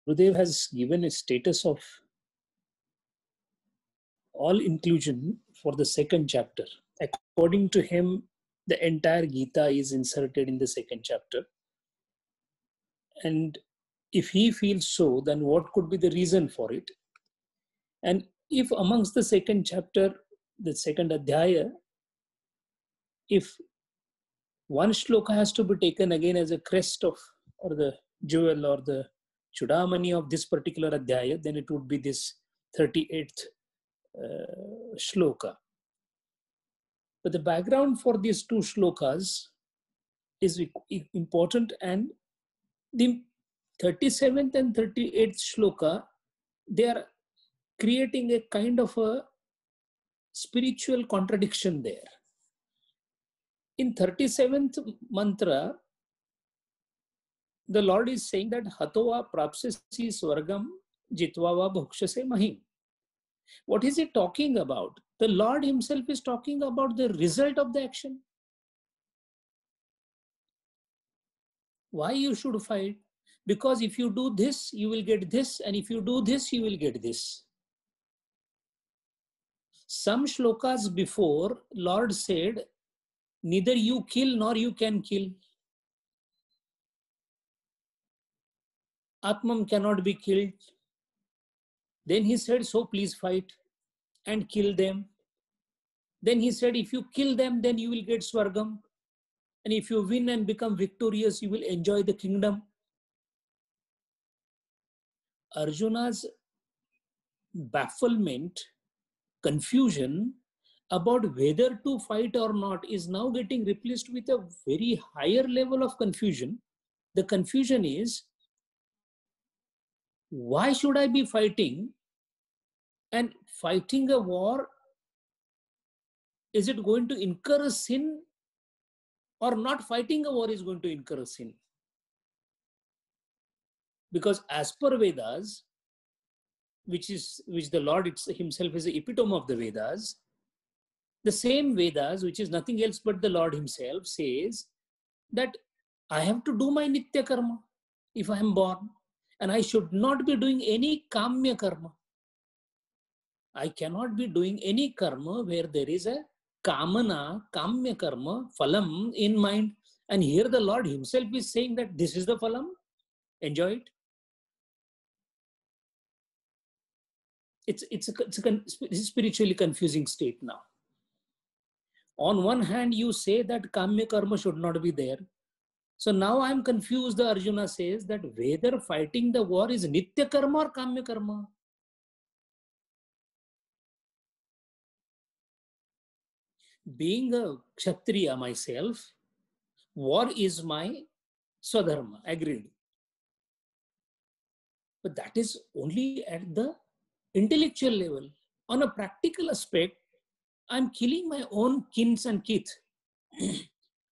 Gurudev has given a status of all inclusion for the second chapter. According to him, the entire Gita is inserted in the second chapter. And if he feels so, then what could be the reason for it? And if amongst the second chapter, the second adhyaya, if one shloka has to be taken again as a crest of, or the jewel or the chudamani of this particular adhyaya, then it would be this 38th shloka. But the background for these two shlokas is important, and the 37th and 38th shloka, they are creating a kind of a spiritual contradiction there. In 37th mantra, the Lord is saying that Hatova prapsasi swargam jitvava bhukshase mahim. What is he talking about? The Lord himself is talking about the result of the action. Why you should fight? Because if you do this, you will get this, and if you do this, you will get this. Some shlokas before, Lord said, neither you kill nor you can kill. Atmam cannot be killed. Then he said, so please fight and kill them. Then he said, if you kill them, then you will get Swargam. And if you win and become victorious, you will enjoy the kingdom. Arjuna's bafflement, confusion about whether to fight or not is now getting replaced with a very higher level of confusion. The confusion is, why should I be fighting? And fighting a war, is it going to incur a sin? Or not fighting a war is going to incur a sin? Because as per Vedas, which the Lord himself is the epitome of the Vedas, the same Vedas, which is nothing else but the Lord himself, says that I have to do my nitya karma if I am born, and I should not be doing any kamya karma. I cannot be doing any karma where there is a kamana, kamya karma, phalam in mind. And here the Lord himself is saying that this is the phalam, enjoy it. It's a spiritually confusing state now. On one hand, you say that kamya karma should not be there. So now I'm confused, the Arjuna says, that whether fighting the war is nitya karma or kamya karma. Being a Kshatriya myself, war is my swadharma, agreed. But that is only at the intellectual level. On a practical aspect, I'm killing my own kins and kith.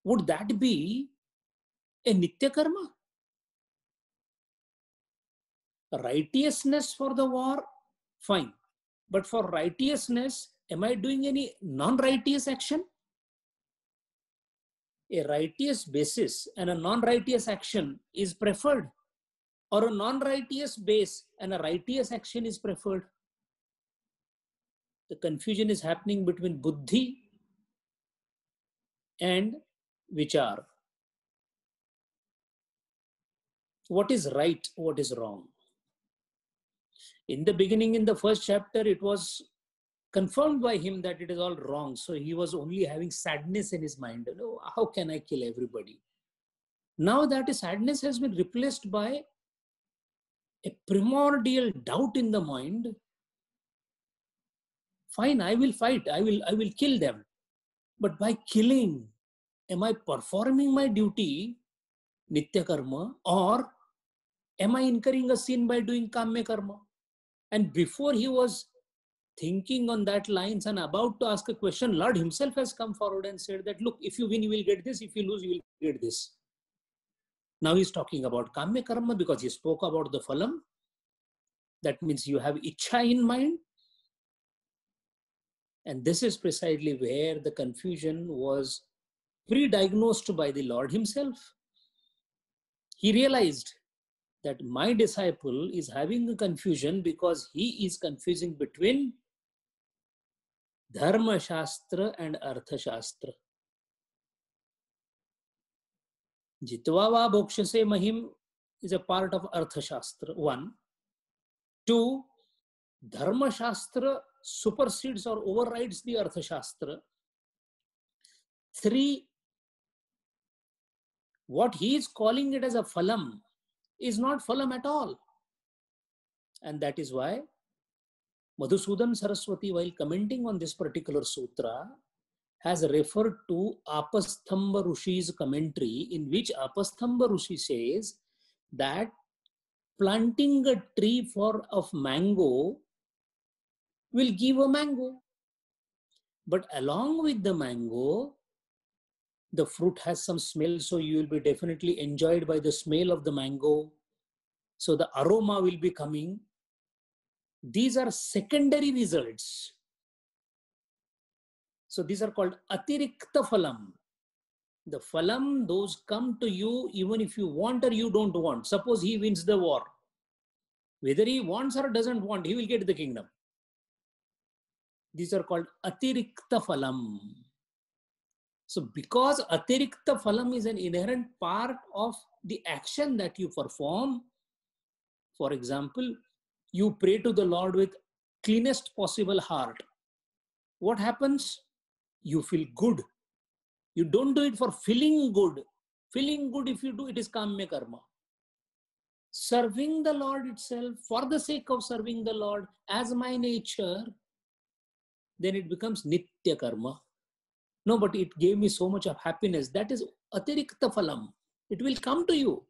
Would that be a nitya karma? Righteousness for the war, fine. But for righteousness, am I doing any non-righteous action? A righteous basis and a non-righteous action is preferred, or a non-righteous base and a righteous action is preferred. The confusion is happening between buddhi and vichar. What is right, what is wrong? In the beginning, in the first chapter, it was confirmed by him that it is all wrong. So he was only having sadness in his mind. How can I kill everybody? Now that sadness has been replaced by a primordial doubt in the mind. Fine, I will fight. I will kill them. But by killing, am I performing my duty, nitya karma, or am I incurring a sin by doing kamya karma? And before he was thinking on that lines and about to ask a question, Lord himself has come forward and said that, look, if you win, you will get this. If you lose, you will get this. Now he's talking about kamya karma because he spoke about the phalam. That means you have ichha in mind. And this is precisely where the confusion was pre-diagnosed by the Lord himself. He realized that my disciple is having a confusion because he is confusing between Dharma Shastra and Artha Shastra. Jitva va bhokshase mahim is a part of Artha Shastra, 1. 2, Dharma Shastra supersedes or overrides the Artha Shastra. 3, what he is calling it as a phalam is not phalam at all. And that is why Madhusudan Saraswati, while commenting on this particular sutra, has referred to Apasthamba Rishi's commentary, in which Apasthamba Rishi says that planting a tree of mango will give a mango. But along with the mango, the fruit has some smell, so you will be definitely enjoyed by the smell of the mango. So the aroma will be coming. These are secondary results. So these are called atirikta phalam. The phalam, those come to you even if you want or you don't want. Suppose he wins the war. Whether he wants or doesn't want, he will get the kingdom. These are called atirikta phalam. So because atirikta phalam is an inherent part of the action that you perform, for example, you pray to the Lord with cleanest possible heart. What happens? You feel good. You don't do it for feeling good. Feeling good, if you do, it is kamya karma. Serving the Lord itself, for the sake of serving the Lord, as my nature, then it becomes nitya karma. No, but it gave me so much of happiness. That is atirikta phalam. It will come to you.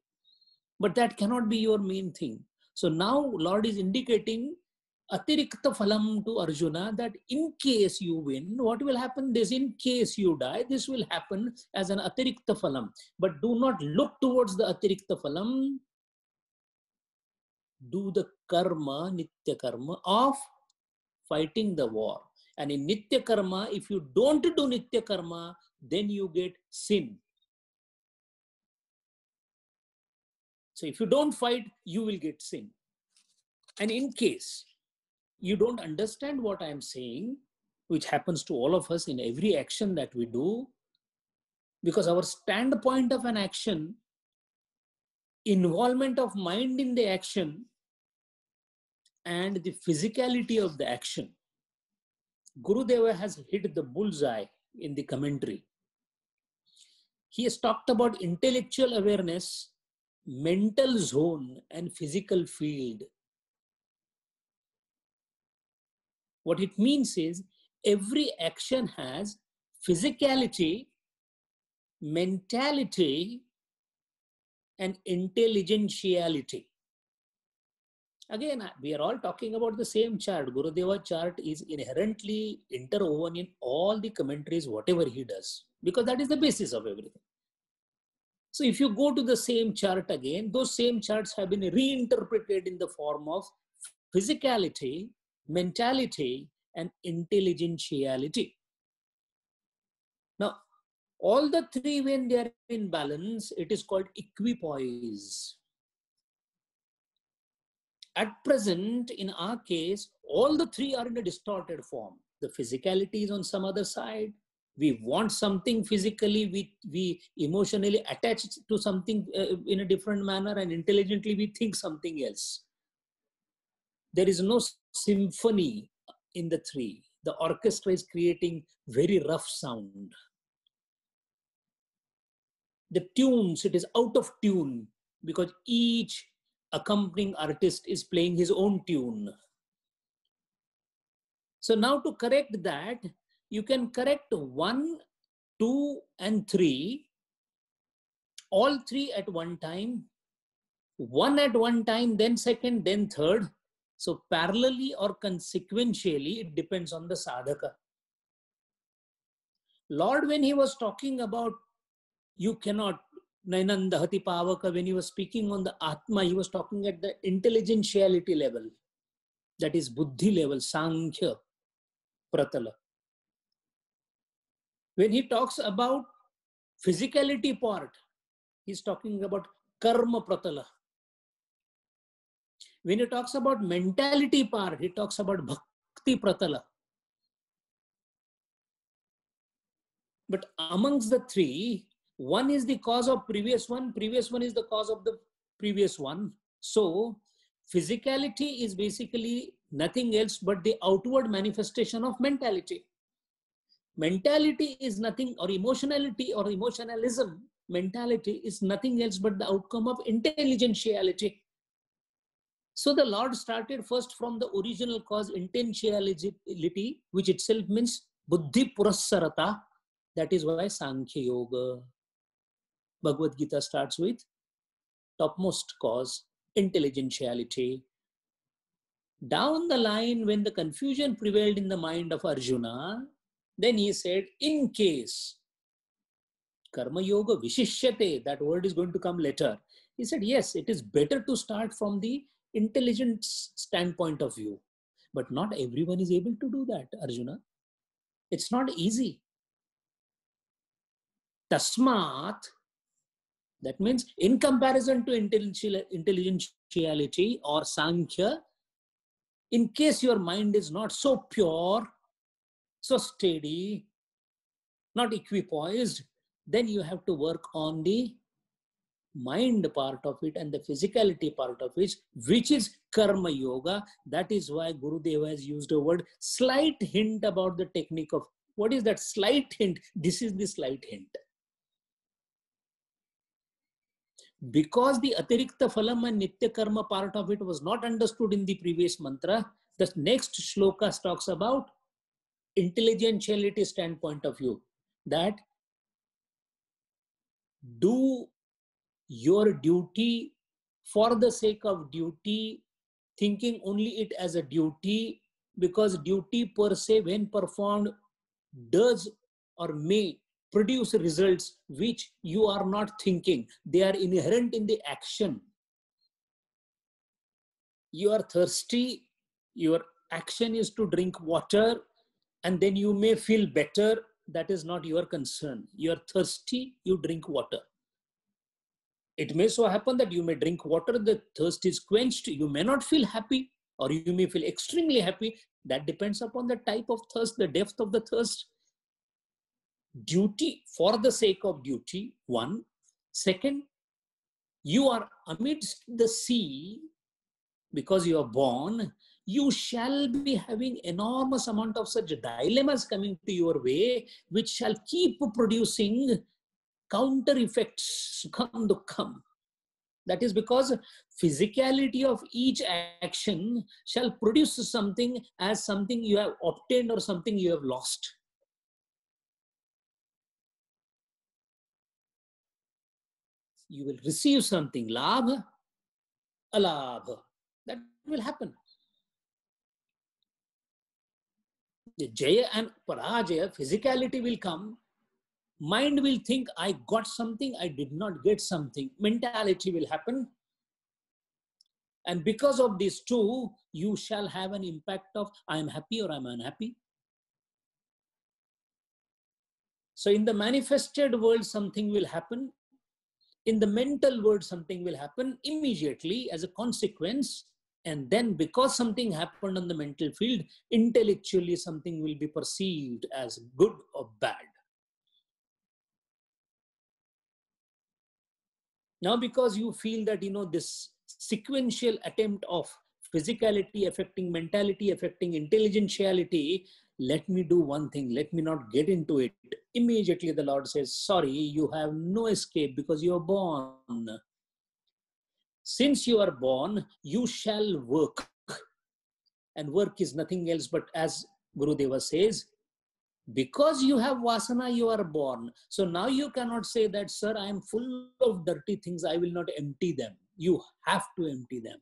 But that cannot be your main thing. So now Lord is indicating atirikta phalam to Arjuna, that in case you win, what will happen? This, in case you die, this will happen as an atirikta phalam. But do not look towards the atirikta phalam. Do the karma, nitya karma of fighting the war. And in nitya karma, if you don't do nitya karma, then you get sin. So if you don't fight, you will get sin. And in case you don't understand what I am saying, which happens to all of us in every action that we do, because our standpoint of an action, involvement of mind in the action, and the physicality of the action. Gurudeva has hit the bullseye in the commentary. He has talked about intellectual awareness, mental zone, and physical field. What it means is every action has physicality, mentality, and intelligentiality. Again, we are all talking about the same chart. Gurudeva chart is inherently interwoven in all the commentaries, whatever he does, because that is the basis of everything. So if you go to the same chart again, those same charts have been reinterpreted in the form of physicality, mentality, and intelligentiality. Now, all the three, when they are in balance, it is called equipoise. At present, in our case, all the three are in a distorted form. The physicality is on some other side. We want something physically, we emotionally attach to something in a different manner, and intelligently we think something else. There is no symphony in the three. The orchestra is creating very rough sound. The tunes, it is out of tune because each accompanying artist is playing his own tune. So now to correct that, you can correct 1, 2, and 3, all three at one time, one at one time, then second, then third. So parallelly or consequentially, it depends on the sadhaka. Lord, when he was talking about you cannot, Nainandahati Pavaka, when he was speaking on the Atma, he was talking at the intelligentiality level. That is Buddhi level, Sankhya, Pratala. When he talks about physicality part, he's talking about karma pratala. When he talks about mentality part, he talks about bhakti pratala. But amongst the three, one is the cause of previous one is the cause of the previous one. So physicality is basically nothing else but the outward manifestation of mentality. Mentality is nothing, or emotionality or emotionalism, mentality is nothing else but the outcome of intelligentiality. So the Lord started first from the original cause, intentionality, which itself means buddhi purassarata. That is why Sankhya Yoga. Bhagavad Gita starts with topmost cause, intelligentiality. Down the line, when the confusion prevailed in the mind of Arjuna, then he said, in case Karma Yoga Vishishyate, that word is going to come later. He said, yes, it is better to start from the intelligence standpoint of view. But not everyone is able to do that, Arjuna. It's not easy. Tasmat, that means in comparison to intelligentiality or Sankhya, in case your mind is not so pure, so steady, not equipoised, then you have to work on the mind part of it and the physicality part of it, which is Karma Yoga. That is why Gurudeva has used a word, slight hint about the technique of, what is that slight hint? This is the slight hint. Because the Atirikta Phalam and Nitya Karma part of it was not understood in the previous mantra, the next shloka talks about intelligentiality standpoint of view, that do your duty for the sake of duty, thinking only it as a duty, because duty per se, when performed, does or may produce results which you are not thinking. They are inherent in the action. You are thirsty, your action is to drink water, and then you may feel better. That is not your concern. You are thirsty, you drink water. It may so happen that you may drink water, the thirst is quenched, you may not feel happy, or you may feel extremely happy. That depends upon the type of thirst, the depth of the thirst. Duty for the sake of duty, one. Second, you are amidst the sea, because you are born, you shall be having enormous amount of such dilemmas coming to your way, which shall keep producing counter effects, sukham dukkham. That is because physicality of each action shall produce something as something you have obtained or something you have lost. You will receive something, labh, alabh. That will happen. The jaya and parajaya, physicality will come. Mind will think, I got something, I did not get something. Mentality will happen. And because of these two, you shall have an impact of, I am happy or I am unhappy. So in the manifested world, something will happen. In the mental world, something will happen immediately as a consequence. And then because something happened on the mental field, intellectually something will be perceived as good or bad. Now, because you feel that, this sequential attempt of physicality affecting mentality, affecting intelligentiality, let me do one thing, let me not get into it. Immediately the Lord says, sorry, you have no escape because you are born. Since you are born, you shall work. And work is nothing else but, as Gurudeva says, because you have vasana, you are born. So now you cannot say that, sir, I am full of dirty things, I will not empty them. You have to empty them.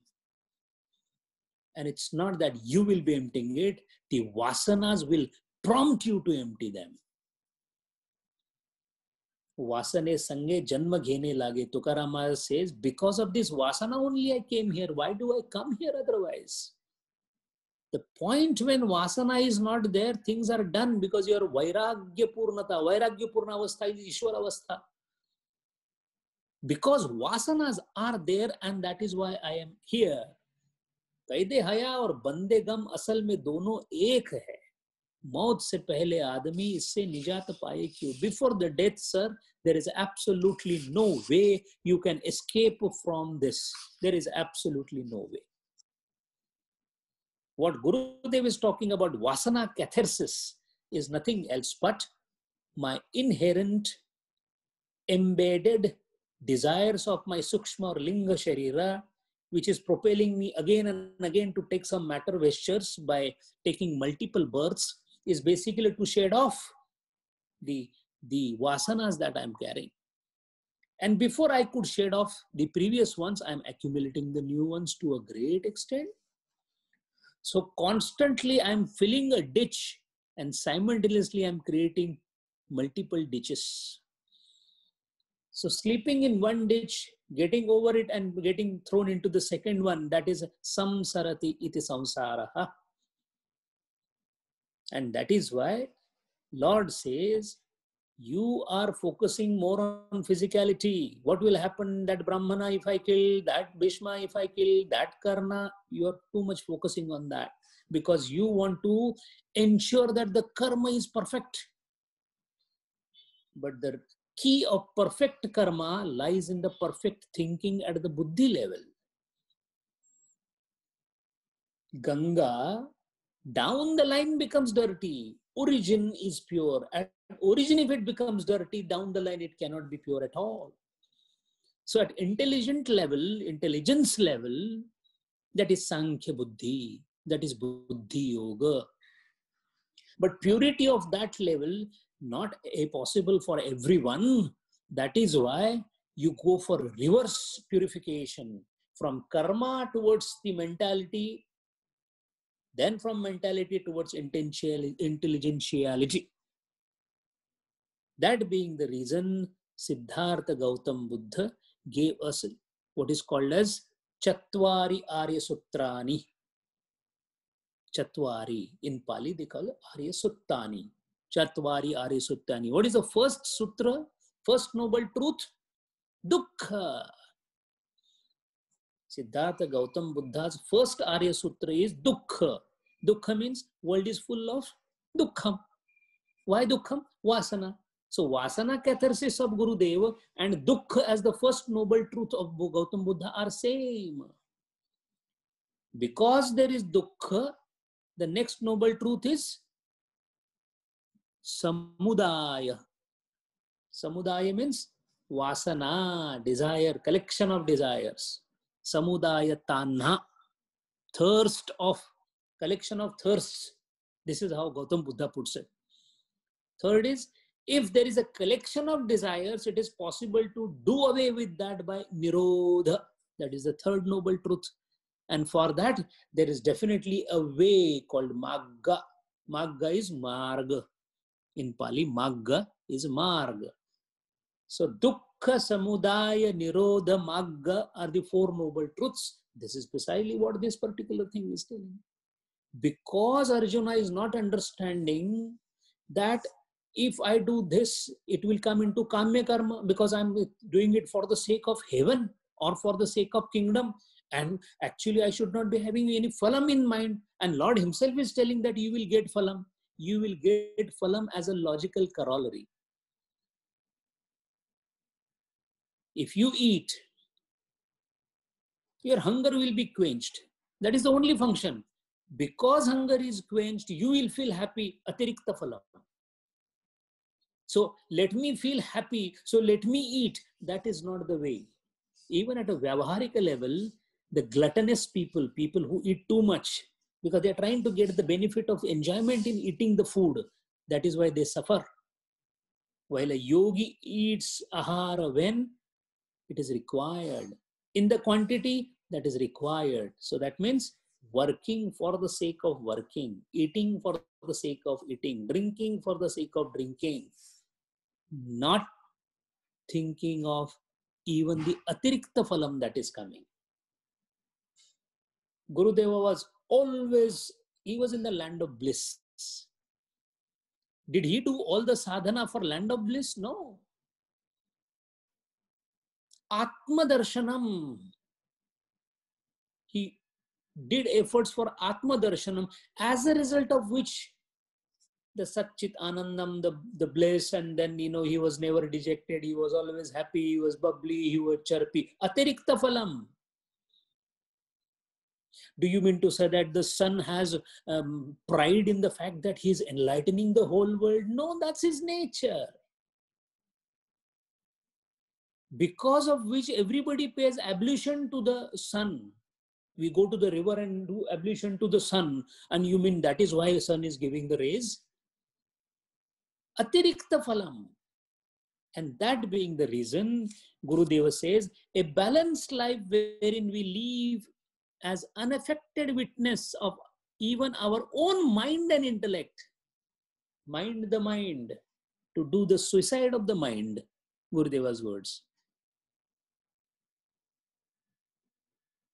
And it's not that you will be emptying it, the vasanas will prompt you to empty them. Vasane sange janma ghene lage. Tukaram Maharaj says, because of this vasana only I came here. Why do I come here otherwise? The point when vasana is not there, things are done because your vairagya purnata, vairagya purna avastha is Ishwara avastha. Because vasanas are there and that is why I am here. कैदे हया और बंदे गम असल में दोनों एक है. मौत से पहले आदमी इससे निजात पाए क्यों? Before the death, sir, there is absolutely no way you can escape from this. There is absolutely no way. What Gurudev is talking about vasana catharsis is nothing else but my inherent embedded desires of my sukshma or linga sharira, which is propelling me again and again to take some matter vestures by taking multiple births, is basically to shed off the vasanas that I'm carrying. And before I could shed off the previous ones, I'm accumulating the new ones to a great extent. So constantly I'm filling a ditch and simultaneously I'm creating multiple ditches. So sleeping in one ditch, getting over it and getting thrown into the second one, that is samsarati iti samsaraha. And that is why Lord says, you are focusing more on physicality. What will happen, that Brahmana if I kill, that Bhishma if I kill, that Karna? You are too much focusing on that because you want to ensure that the karma is perfect. But the key of perfect karma lies in the perfect thinking at the buddhi level. Ganga, down the line becomes dirty. Origin is pure. At origin, if it becomes dirty, down the line, it cannot be pure at all. So at intelligence level, that is Sankhya Buddhi, that is Buddhi Yoga. But purity of that level, not possible for everyone. That is why you go for reverse purification from karma towards the mentality, then from mentality towards intelligentiality. That being the reason, Siddhartha Gautam Buddha gave us what is called as Chatvari Arya Sutrani. Chatvari, in Pali they call it Arya Suttani. Chatvari Arya Suttani. What is the first sutra? First noble truth? Dukkha. Siddhartha Gautam Buddha's first Arya Sutra is Dukkha. Dukkha means world is full of Dukkham. Why Dukkham? Vasana. So Vasana catharsis of Gurudeva and Dukkha as the first noble truth of Gautam Buddha are same. Because there is Dukkha, the next noble truth is Samudaya. Samudaya means Vasana, desire, collection of desires. Samudaya Tanha, thirst of, collection of thirsts. This is how Gautam Buddha puts it. Third is, if there is a collection of desires, it is possible to do away with that by Nirodha. That is the third noble truth. And for that, there is definitely a way called Magga. Magga is Marga. In Pali, Magga is Marga. So Dukkha, Samudaya, Nirodha, Magga are the four noble truths. This is precisely what this particular thing is telling. Because Arjuna is not understanding that if I do this, it will come into Kamya Karma because I'm doing it for the sake of heaven or for the sake of kingdom. And actually, I should not be having any phalam in mind. And Lord himself is telling that you will get phalam. You will get phalam as a logical corollary. If you eat, your hunger will be quenched. That is the only function. Because hunger is quenched, you will feel happy. Atirikta phalam. So let me feel happy. So let me eat. That is not the way. Even at a Vyavaharika level, the gluttonous people, people who eat too much, because they are trying to get the benefit of enjoyment in eating the food. That is why they suffer. While a yogi eats ahara when it is required, in the quantity that is required. So that means working for the sake of working, eating for the sake of eating, drinking for the sake of drinking, not thinking of even the atirikta phalam that is coming. Gurudeva was always, he was in the land of bliss. Did he do all the sadhana for land of bliss? No. Atma Darshanam. He did efforts for Atma Darshanam, as a result of which the Satchit Anandam, the bliss, and then, he was never dejected, he was always happy, he was bubbly, he was chirpy. Atirikta Phalam. Do you mean to say that the sun has pride in the fact that he's enlightening the whole world? No, that's his nature. Because of which everybody pays ablution to the sun. We go to the river and do ablution to the sun. And you mean that is why the sun is giving the rays? Atirikta Phalam. And that being the reason, Gurudeva says, a balanced life wherein we live as unaffected witness of even our own mind and intellect. Mind the mind, to do the suicide of the mind, Gurudeva's words.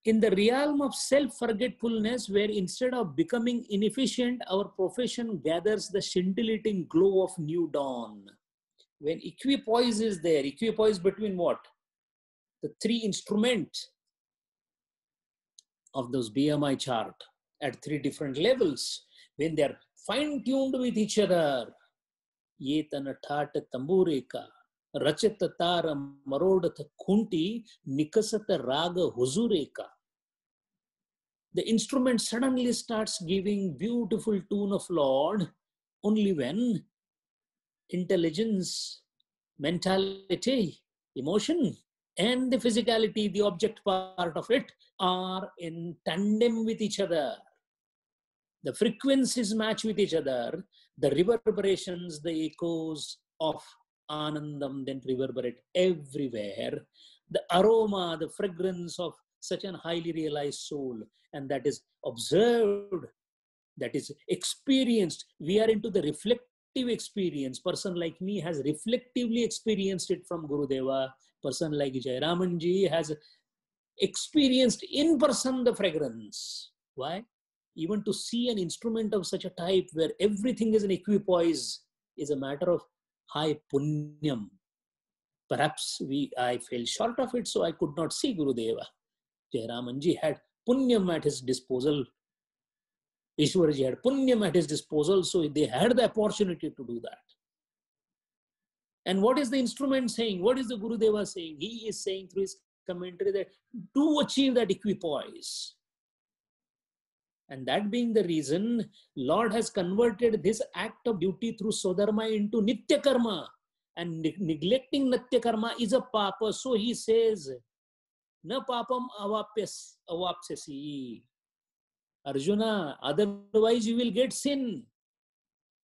In the realm of self-forgetfulness, where instead of becoming inefficient, our profession gathers the scintillating glow of new dawn. When equipoise is there, equipoise between what? The three instruments of those BMI chart at three different levels, when they are fine-tuned with each other, Yetana Thata Tambureka, Rachata Tara Marodata Kunti, Nikasata Raga Huzureka. The instrument suddenly starts giving beautiful tune of Lord only when intelligence, mentality, emotion, and the physicality, the object part of it, are in tandem with each other. The frequencies match with each other. The reverberations, the echoes of Anandam then reverberate everywhere. The aroma, the fragrance of such an highly realized soul, and that is observed, that is experienced. We are into the reflective experience. Person like me has reflectively experienced it from Gurudeva. Person like Jayaramanji has experienced in person the fragrance. Why? Even to see an instrument of such a type where everything is in equipoise is a matter of high punyam. Perhaps I fell short of it, so I could not see Gurudeva. Jayaramanji had punyam at his disposal. Ishwarji had punyam at his disposal, so they had the opportunity to do that. And what is the instrument saying? What is the Gurudeva saying? He is saying through his commentary that to achieve that equipoise. And that being the reason, Lord has converted this act of duty through Swadharma into Nitya Karma. And neglecting Nitya Karma is a papa. So he says, Na papam avapsyasi. Arjuna, otherwise you will get sin.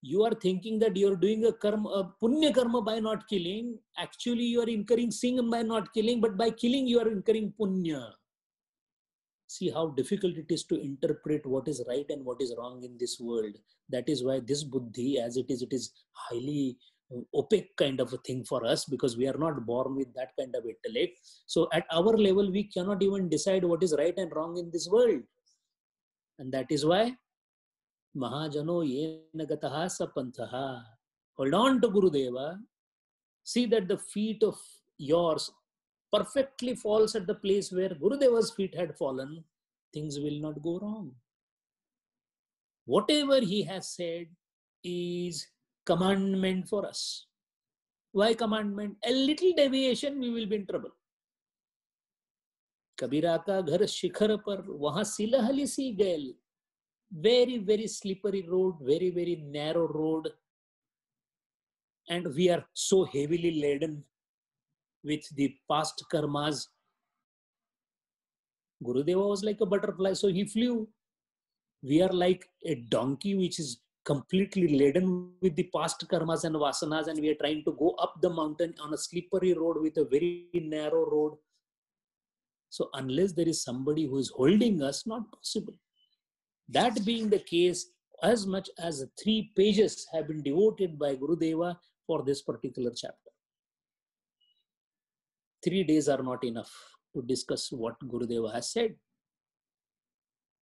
You are thinking that you are doing a punya karma by not killing. Actually, you are incurring sin by not killing, but by killing you are incurring punya. See how difficult it is to interpret what is right and what is wrong in this world. That is why this buddhi, as it is highly opaque kind of a thing for us, because we are not born with that kind of intellect. So at our level, we cannot even decide what is right and wrong in this world. And that is why Mahajano yena gataha sapanthaha. Hold on to Gurudeva. See that the feet of yours perfectly falls at the place where Gurudeva's feet had fallen. Things will not go wrong. Whatever he has said is commandment for us. Why commandment? A little deviation, we will be in trouble. Kabira ka ghar shikhar par, wahan silahali si gail. Very, very slippery road, very, very narrow road. And we are so heavily laden with the past karmas. Gurudeva was like a butterfly, so he flew. We are like a donkey which is completely laden with the past karmas and vasanas, and we are trying to go up the mountain on a slippery road with a very narrow road. So unless there is somebody who is holding us, not possible. That being the case, as much as 3 pages have been devoted by Gurudeva for this particular chapter. 3 days are not enough to discuss what Gurudeva has said.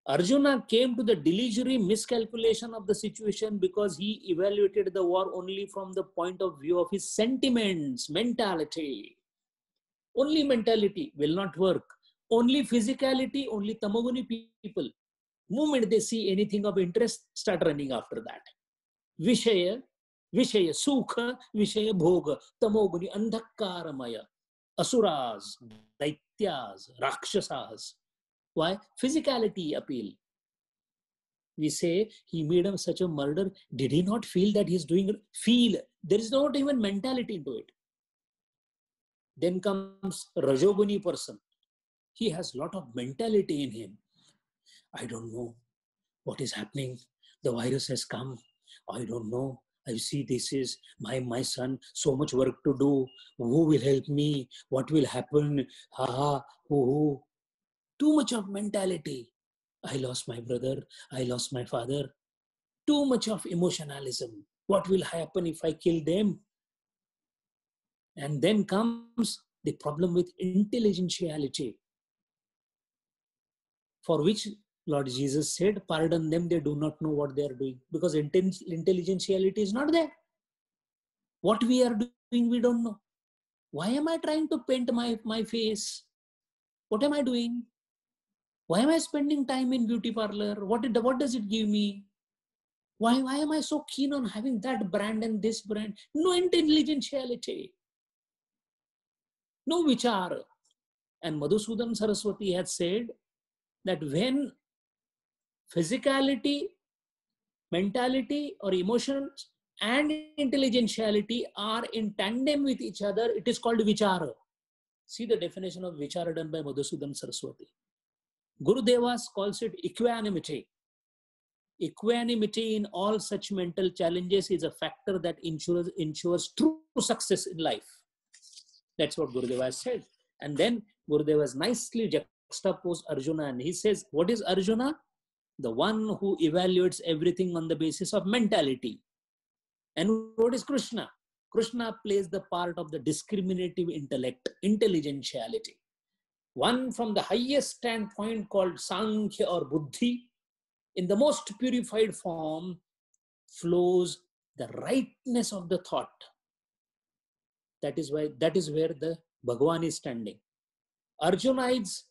Arjuna came to the delusory miscalculation of the situation because he evaluated the war only from the point of view of his sentiments, mentality. Only mentality will not work. Only physicality, only tamoguni people. Moment they see anything of interest, start running after that. Vishaya, Sukha, Vishaya Bhoga, Tamoguni, Andhakaramaya, Asuras, Daityas, Rakshasas. Why? Physicality appeal. We say he made such a murder. Did he not feel that he's doing it? Feel. There is not even mentality into it. Then comes Rajoguni person. He has a lot of mentality in him. I don't know what is happening. The virus has come. I don't know. I see this is my son, so much work to do. Who will help me? What will happen? Ha ha, hoo. Too much of mentality. I lost my brother. I lost my father. Too much of emotionalism. What will happen if I kill them? And then comes the problem with intelligentiality, for which Lord Jesus said, pardon them, they do not know what they are doing. Because intelligentiality is not there. What we are doing, we don't know. Why am I trying to paint my face? What am I doing? Why am I spending time in beauty parlor? What does it give me? Why am I so keen on having that brand and this brand? No intelligentiality. No vichar. And Madhusudan Saraswati had said that when physicality, mentality or emotions and intelligentiality are in tandem with each other, it is called vichara. See the definition of vichara done by Madhusudan Saraswati. Gurudevas calls it equanimity. Equanimity in all such mental challenges is a factor that ensures true success in life. That's what Gurudeva said. And then Gurudeva nicely juxtaposed Arjuna, and he says, what is Arjuna? The one who evaluates everything on the basis of mentality. And what is Krishna? Krishna plays the part of the discriminative intellect, intelligentiality. One from the highest standpoint called Sankhya or Buddhi, in the most purified form, flows the rightness of the thought. That is where the Bhagavan is standing. Arjuna is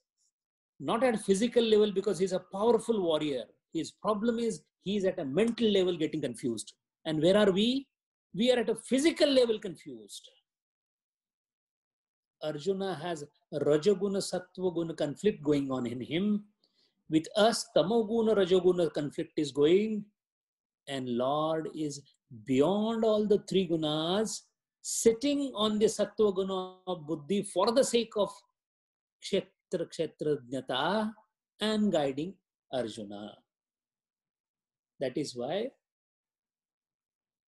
not at physical level because he's a powerful warrior. His problem is he's at a mental level getting confused. And where are we? We are at a physical level confused. Arjuna has a Rajaguna Sattva Guna conflict going on in him. With us, Tamoguna Rajaguna conflict is going, and Lord is beyond all the three gunas, sitting on the Sattva Guna of Buddhi for the sake of Kshetrajnata and guiding Arjuna. That is why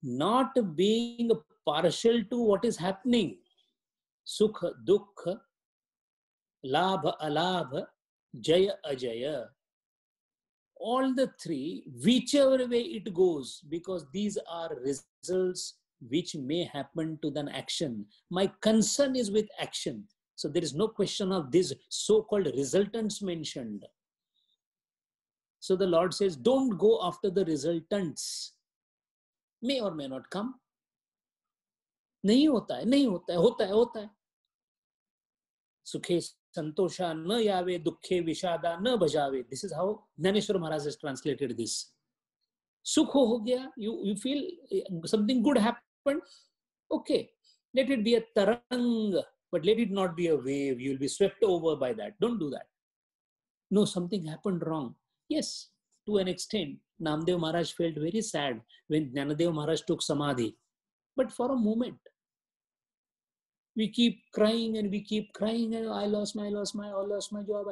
not being partial to what is happening, Sukha, Dukha, Labha, Alabha, Jaya, Ajaya, all the three, whichever way it goes, because these are results which may happen to an action. My concern is with action. So there is no question of these so-called resultants mentioned. So the Lord says, don't go after the resultants. May or may not come. नहीं होता है, नहीं होता है, होता है, होता है. Sukhe santosha na yave, dukhe vishada na bhajave. This is how Jnaneshwar Maharaj has translated this. Sukh ho gaya, you feel something good happened. Okay, let it be a tarang, but let it not be a wave. You'll be swept over by that. Don't do that. No, something happened wrong. Yes, to an extent. Namdev Maharaj felt very sad when Jnanadev Maharaj took Samadhi. But for a moment, we keep crying and we keep crying. And I lost my job.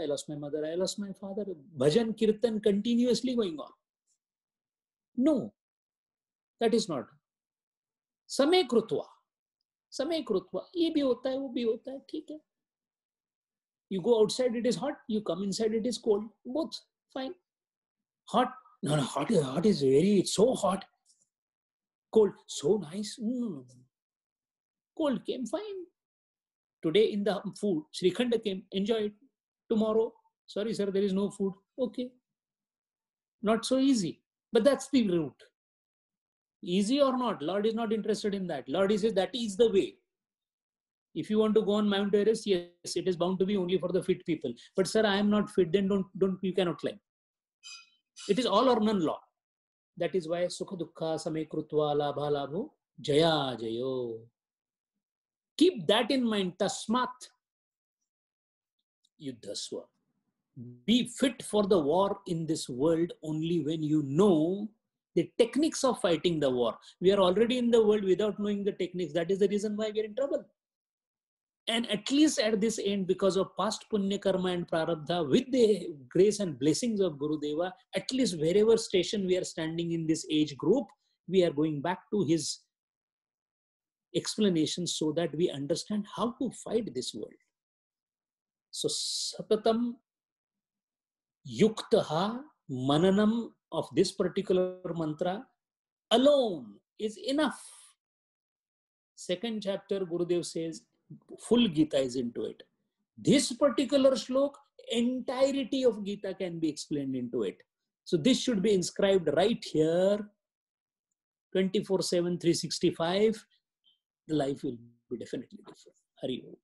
I lost my mother. I lost my father. Bhajan, Kirtan continuously going on. No, that is not. Samay krutva. ये भी होता है, वो भी होता है, ठीक है. You go outside, it is hot. You come inside, it is cold. Both fine. Hot. No, hot is very, it's so hot. Cold, so nice. No. Cold came, fine. Today in the food, Srikhanda came, enjoy it. Tomorrow, sorry sir, there is no food. Okay. Not so easy. But that's the route. Easy or not, Lord is not interested in that. Lord says that is the way. If you want to go on Mount Everest, yes, it is bound to be only for the fit people. But sir, I am not fit, then you cannot climb. It is all or none law. That is why sukha dukkha same krutva labha labho jaya jayo. Keep that in mind. Tasmat yuddhasva. Be fit for the war in this world only when you know the techniques of fighting the war. We are already in the world without knowing the techniques. That is the reason why we are in trouble. And at least at this end, because of past punya karma and prarabdha, with the grace and blessings of Gurudeva, at least wherever station we are standing in this age group, we are going back to his explanations so that we understand how to fight this world. So satatam yuktaha mananam of this particular mantra alone is enough. Second chapter, Gurudev says, full Gita is into it. This particular shlok, entirety of Gita can be explained into it. So this should be inscribed right here, 24/7, 365. The life will be definitely different. Hari Om.